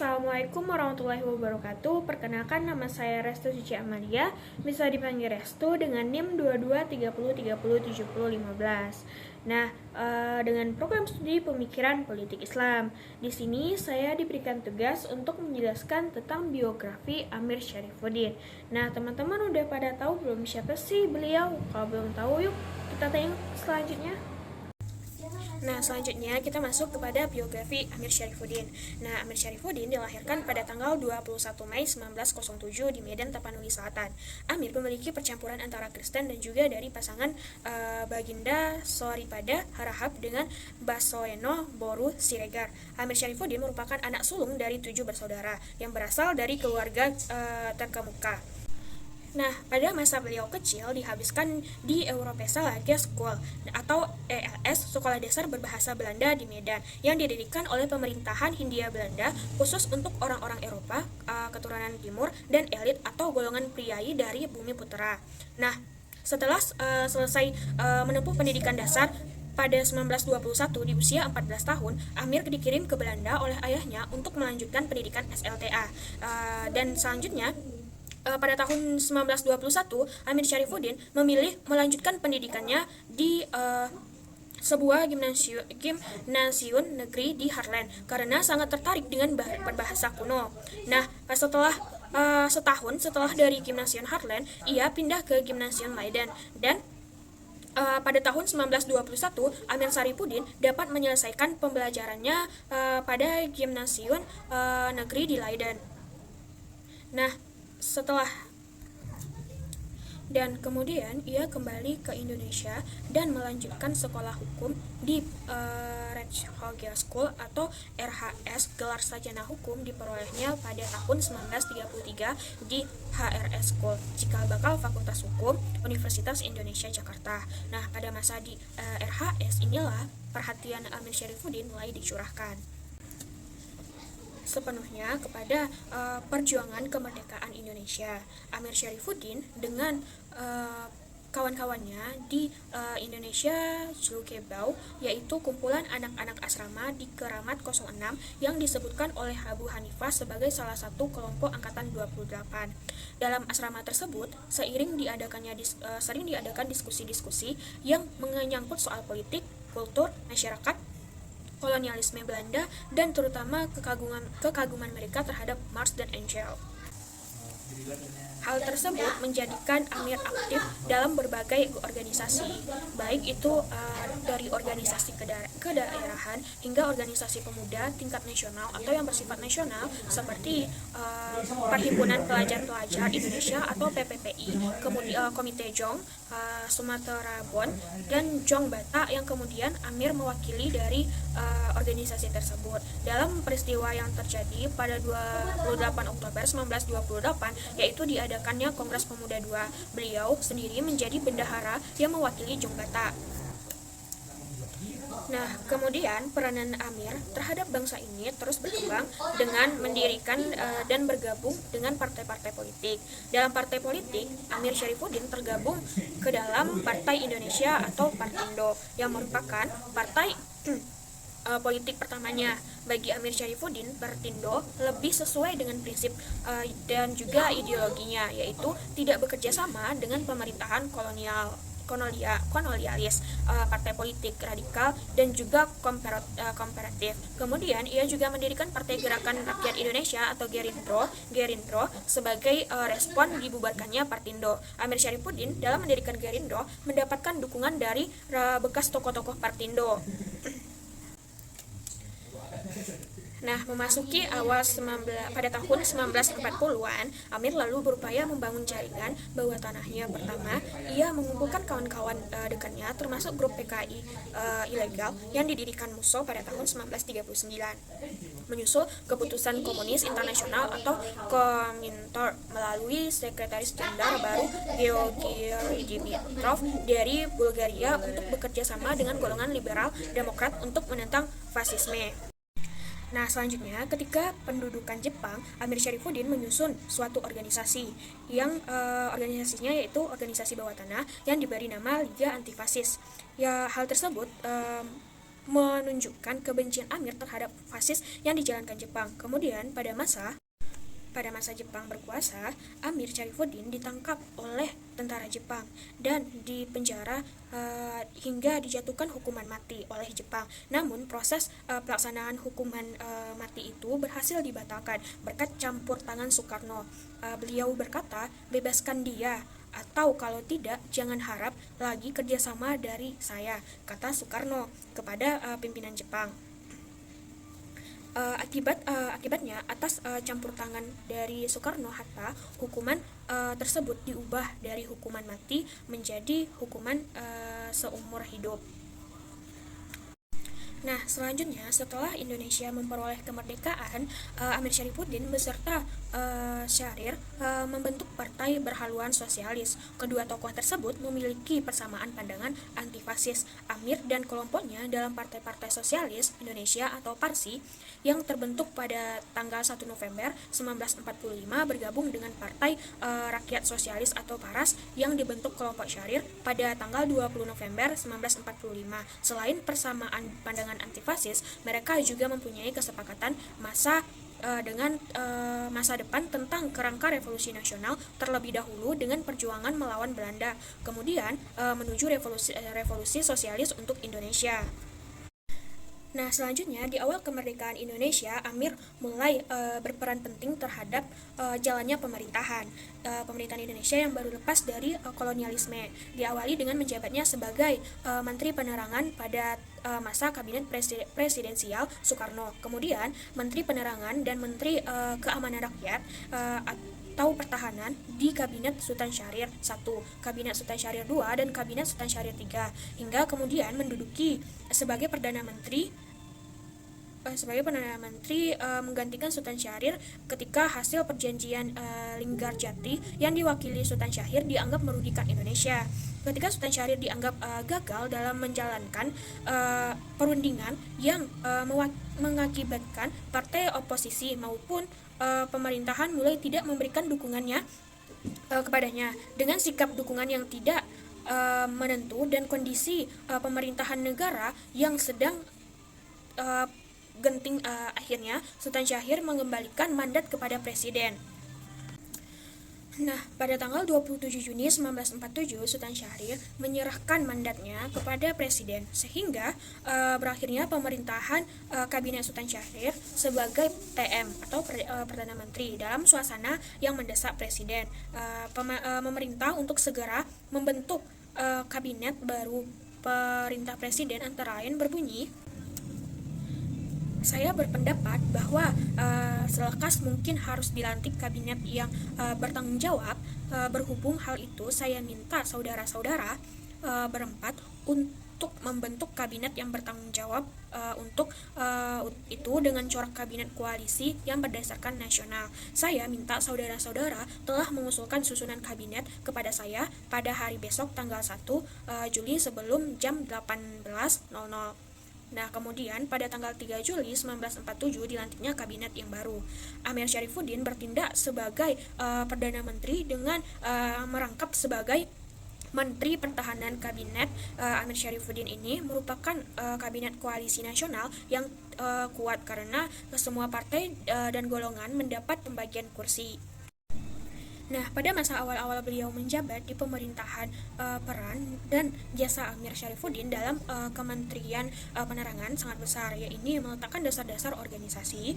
Assalamualaikum warahmatullahi wabarakatuh. Perkenalkan, nama saya Restu Suci Amalia, bisa dipanggil Restu dengan NIM 2230307015. Nah, dengan program studi Pemikiran Politik Islam. Di sini saya diberikan tugas untuk menjelaskan tentang biografi Amir Syarifuddin. Nah, teman-teman udah pada tahu belum siapa sih beliau? Kalau belum tahu, yuk kita tengok selanjutnya. Nah, selanjutnya kita masuk kepada biografi Amir Syarifuddin. Nah, Amir Syarifuddin dilahirkan pada tanggal 21 Mei 1907 di Medan, Tapanuli Selatan. Amir memiliki percampuran antara Kristen dan juga dari pasangan Baginda Soripada Harahap dengan Basoeno Boru Siregar. Amir Syarifuddin merupakan anak sulung dari 7 bersaudara yang berasal dari keluarga terkemuka. Nah, pada masa beliau kecil dihabiskan di Europese Lage School atau ELS, Sekolah Dasar Berbahasa Belanda di Medan, yang didirikan oleh pemerintahan Hindia Belanda khusus untuk orang-orang Eropa, keturunan timur, dan elit atau golongan priai dari bumi putera. Nah, setelah selesai menempuh pendidikan dasar pada 1921 di usia 14 tahun, Amir dikirim ke Belanda oleh ayahnya untuk melanjutkan pendidikan SLTA. Dan selanjutnya pada tahun 1921, Amir Syarifuddin memilih melanjutkan pendidikannya di sebuah gimnasium negeri di Haarlem karena sangat tertarik dengan berbahasa kuno. Nah, setelah setahun setelah dari gimnasium Haarlem, ia pindah ke gimnasium Leiden dan pada tahun 1921, Amir Syarifuddin dapat menyelesaikan pembelajarannya pada gimnasium negeri di Leiden. Nah, kemudian ia kembali ke Indonesia dan melanjutkan sekolah hukum di Rechthogeschool School atau RHS. Gelar sarjana hukum diperolehnya pada tahun 1933 di HRS School, Cikal Bakal Fakultas Hukum Universitas Indonesia Jakarta. Nah, pada masa di RHS inilah perhatian Amir Syarifuddin mulai dicurahkan sepenuhnya kepada perjuangan kemerdekaan Indonesia. Amir Syarifuddin dengan kawan-kawannya di Indonesia Julkebau, yaitu kumpulan anak-anak asrama di Keramat 06 yang disebutkan oleh Abu Hanifah sebagai salah satu kelompok angkatan 28. Dalam asrama tersebut, sering diadakan diskusi-diskusi yang menyangkut soal politik, kultur, masyarakat, kolonialisme Belanda, dan terutama kekaguman mereka terhadap Marx dan Engels. Hal tersebut menjadikan Amir aktif dalam berbagai organisasi, baik itu dari organisasi kedaerahan hingga organisasi pemuda tingkat nasional atau yang bersifat nasional seperti Perhimpunan Pelajar-Pelajar Indonesia atau PPPI, kemudian Komite Jong Sumatera Bon, dan Jong Bata yang kemudian Amir mewakili dari organisasi tersebut. Dalam peristiwa yang terjadi pada 28 Oktober 1928, yaitu diadakannya Kongres Pemuda II, beliau sendiri menjadi bendahara yang mewakili Jong Bata. Nah, kemudian peranan Amir terhadap bangsa ini terus berkembang dengan mendirikan dan bergabung dengan partai-partai politik. Dalam partai politik, Amir Syarifuddin tergabung ke dalam Partai Indonesia atau Partindo, yang merupakan partai politik pertamanya. Bagi Amir Syarifuddin, Partindo lebih sesuai dengan prinsip dan juga ideologinya, yaitu tidak bekerja sama dengan pemerintahan kolonialis, partai politik radikal, dan juga komparatif. Kemudian ia juga mendirikan Partai Gerakan Rakyat Indonesia atau Gerindro sebagai respon dibubarkannya Partindo. Amir Syarifuddin dalam mendirikan Gerindro mendapatkan dukungan dari bekas tokoh-tokoh Partindo. Nah, memasuki pada tahun 1940-an, Amir lalu berupaya membangun jaringan bawah tanahnya. Pertama, ia mengumpulkan kawan-kawan dekatnya, termasuk grup PKI ilegal yang didirikan Musso pada tahun 1939. Menyusul keputusan Komunis Internasional atau Komintern melalui Sekretaris Jenderal baru Georgi Dimitrov dari Bulgaria untuk bekerja sama dengan golongan liberal demokrat untuk menentang fasisme. Nah, selanjutnya ketika pendudukan Jepang, Amir Syarifuddin menyusun suatu organisasi yang organisasinya yaitu organisasi bawah tanah yang diberi nama Liga Antifasis. Ya, hal tersebut menunjukkan kebencian Amir terhadap fasis yang dijalankan Jepang. Kemudian pada masa Jepang berkuasa, Amir Syarifuddin ditangkap oleh tentara Jepang dan dipenjara hingga dijatuhkan hukuman mati oleh Jepang. Namun proses pelaksanaan hukuman mati itu berhasil dibatalkan berkat campur tangan Soekarno. Beliau berkata, "Bebaskan dia, atau kalau tidak jangan harap lagi kerjasama dari saya," kata Soekarno kepada pimpinan Jepang. Akibatnya atas campur tangan dari Soekarno-Hatta, hukuman tersebut diubah dari hukuman mati menjadi hukuman seumur hidup. Nah, selanjutnya setelah Indonesia memperoleh kemerdekaan, Amir Syarifuddin beserta Syahrir membentuk Partai Berhaluan Sosialis. Kedua tokoh tersebut memiliki persamaan pandangan anti-fasis. Amir dan kelompoknya dalam Partai-Partai Sosialis Indonesia atau PARSI yang terbentuk pada tanggal 1 November 1945 bergabung dengan Partai Rakyat Sosialis atau PARAS yang dibentuk kelompok Syahrir pada tanggal 20 November 1945. Selain persamaan pandangan antifasis, mereka juga mempunyai kesepakatan dengan masa depan tentang kerangka revolusi nasional terlebih dahulu dengan perjuangan melawan Belanda, kemudian menuju revolusi sosialis untuk Indonesia. Nah, selanjutnya di awal kemerdekaan Indonesia, Amir mulai berperan penting terhadap jalannya pemerintahan Indonesia yang baru lepas dari kolonialisme. Diawali dengan menjabatnya sebagai Menteri Penerangan pada masa Kabinet Presidensial Soekarno. Kemudian Menteri Penerangan dan Menteri Keamanan Rakyat atau Pertahanan di Kabinet Sultan Syahrir I, Kabinet Sultan Syahrir II, dan Kabinet Sultan Syahrir III, hingga kemudian menduduki sebagai Perdana Menteri menggantikan Sultan Syahrir ketika hasil perjanjian Linggarjati yang diwakili Sultan Syahrir dianggap merugikan Indonesia. Ketika Sultan Syahrir dianggap gagal dalam menjalankan perundingan yang mengakibatkan partai oposisi maupun pemerintahan mulai tidak memberikan dukungannya kepadanya. Dengan sikap dukungan yang tidak menentu dan kondisi pemerintahan negara yang sedang genting, akhirnya Sultan Syahrir mengembalikan mandat kepada presiden. Nah, pada tanggal 27 Juni 1947, Sultan Syahrir menyerahkan mandatnya kepada presiden, sehingga berakhirnya pemerintahan Kabinet Sultan Syahrir sebagai PM atau Perdana Menteri dalam suasana yang mendesak presiden. Memerintah untuk segera membentuk kabinet baru. Perintah presiden antara lain berbunyi, "Saya berpendapat bahwa selekas mungkin harus dilantik kabinet yang bertanggung jawab. Berhubung hal itu, saya minta saudara-saudara berempat untuk membentuk kabinet yang bertanggung jawab untuk itu dengan corak kabinet koalisi yang berdasarkan nasional. Saya minta saudara-saudara telah mengusulkan susunan kabinet kepada saya pada hari besok tanggal 1 Juli sebelum jam 18.00. Nah, kemudian pada tanggal 3 Juli 1947 dilantiknya kabinet yang baru. Amir Syarifuddin bertindak sebagai Perdana Menteri dengan merangkap sebagai Menteri Pertahanan. Kabinet Amir Syarifuddin ini merupakan kabinet koalisi nasional yang kuat karena semua partai dan golongan mendapat pembagian kursi. Nah, pada masa awal-awal beliau menjabat di pemerintahan, peran dan jasa Amir Syarifuddin dalam Kementerian Penerangan sangat besar, yaitu meletakkan dasar-dasar organisasi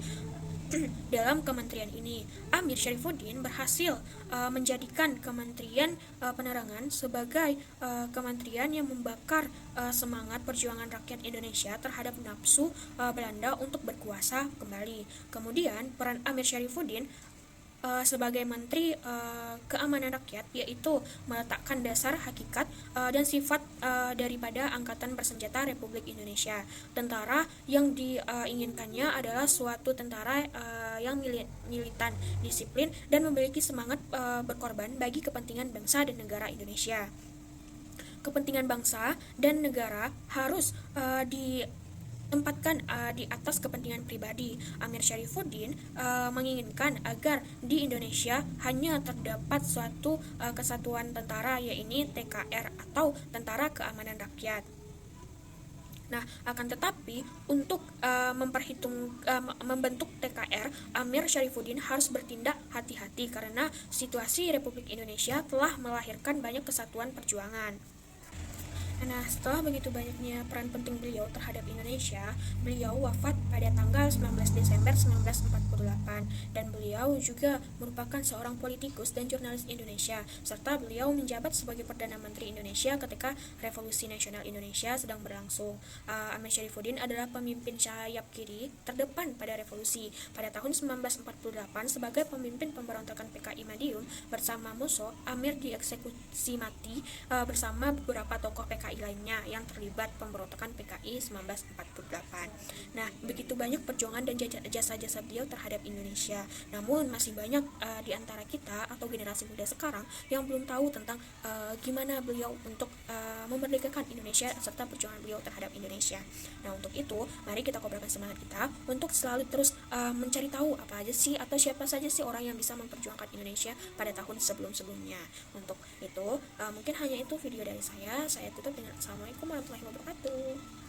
dalam kementerian ini. Amir Syarifuddin berhasil menjadikan Kementerian Penerangan sebagai kementerian yang membakar semangat perjuangan rakyat Indonesia terhadap nafsu Belanda untuk berkuasa kembali. Kemudian peran Amir Syarifuddin sebagai Menteri Keamanan Rakyat yaitu meletakkan dasar, hakikat, dan sifat daripada Angkatan Bersenjata Republik Indonesia. Tentara yang diinginkannya adalah suatu tentara yang militan, disiplin, dan memiliki semangat berkorban bagi kepentingan bangsa dan negara Indonesia. Kepentingan bangsa dan negara harus tempatkan di atas kepentingan pribadi. Amir Syarifuddin menginginkan agar di Indonesia hanya terdapat suatu kesatuan tentara, yaitu TKR atau Tentara Keamanan Rakyat. Nah, akan tetapi untuk membentuk TKR, Amir Syarifuddin harus bertindak hati-hati karena situasi Republik Indonesia telah melahirkan banyak kesatuan perjuangan. Nah, setelah begitu banyaknya peran penting beliau terhadap Indonesia, beliau wafat pada tanggal 19 Desember 1948 dan beliau juga merupakan seorang politikus dan jurnalis Indonesia serta beliau menjabat sebagai Perdana Menteri Indonesia ketika Revolusi Nasional Indonesia sedang berlangsung. Amir Syarifuddin adalah pemimpin sayap kiri terdepan pada revolusi. Pada tahun 1948 sebagai pemimpin pemberontakan PKI Madiun bersama Musso, Amir dieksekusi mati bersama beberapa tokoh PKI lainnya yang terlibat pemberontakan PKI 1948. Nah, begitu banyak perjuangan dan jasa-jasa beliau terhadap Indonesia. Namun masih banyak di antara kita atau generasi muda sekarang yang belum tahu tentang gimana beliau untuk memerdekakan Indonesia serta perjuangan beliau terhadap Indonesia. Nah, untuk itu mari kita kobarkan semangat kita untuk selalu terus mencari tahu apa aja sih atau siapa saja sih orang yang bisa memperjuangkan Indonesia pada tahun sebelum-sebelumnya. Untuk itu mungkin hanya itu video dari saya tutup dengan assalamualaikum warahmatullahi wabarakatuh.